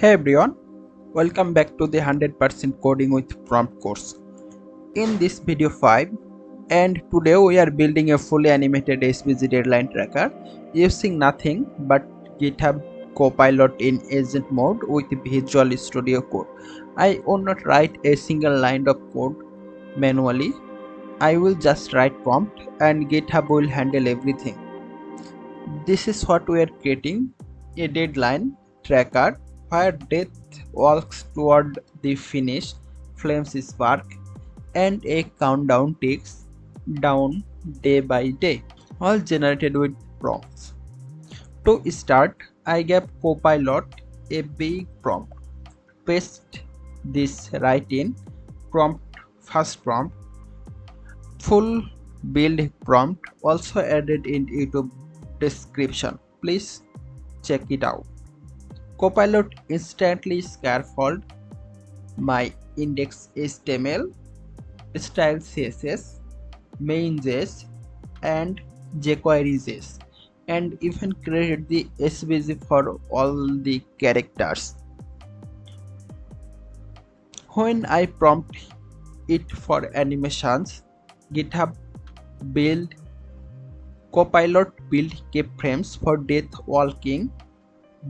Hey everyone, welcome back to the 100% Coding with Prompt course. In this video 5, and today we are building a fully animated SVG Deadline Tracker using nothing but GitHub Copilot in agent mode with Visual Studio Code. I will not write a single line of code manually. I will just write prompt and GitHub will handle everything. This is what we are creating, a deadline tracker where death walks toward the finish, flames spark, and a countdown ticks down day by day, all generated with prompts. To start, I gave Copilot a big prompt. Paste this right in prompt, first prompt, full build prompt also added in YouTube description. Please check it out. Copilot instantly scaffolded my index HTML, style CSS, main JS, and jQuery JS, and even created the SVG for all the characters. When I prompt it for animations, GitHub build Copilot build keyframes for death walking,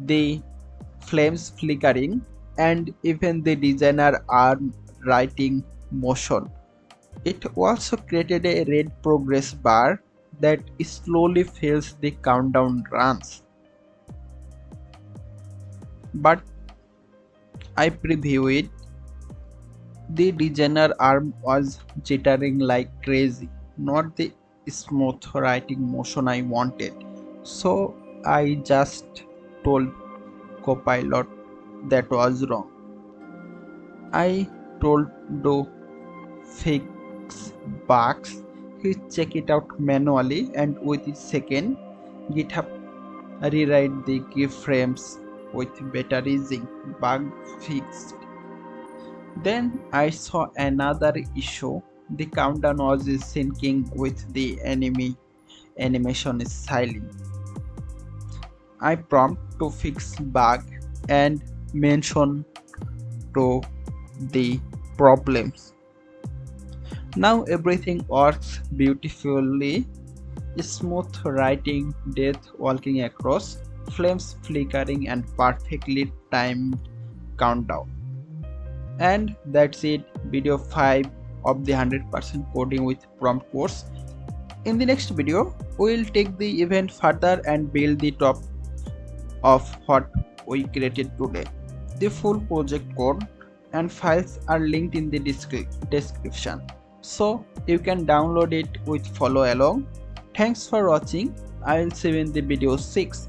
the flames flickering, and even the designer arm writing motion. It also created a red progress bar that slowly fills the countdown runs. But I preview it. The designer arm was jittering like crazy, not the smooth writing motion I wanted. So I just told Copilot that was wrong. I told to fix bugs. He check it out manually, and within a second GitHub rewrite the keyframes with better easing. Bug fixed. Then I saw another issue. The countdown was syncing with the animation is silent. I prompt to fix bug and mention to the problems. Now everything works beautifully. Smooth writing, death walking across, flames flickering, and perfectly timed countdown. And that's it, video 5 of the 100% Coding with Prompt course. In the next video, we will take the event further and build the top of what we created today. The full project code and files are linked in the description, so you can download it with follow along. Thanks for watching. I will see you in the video 6.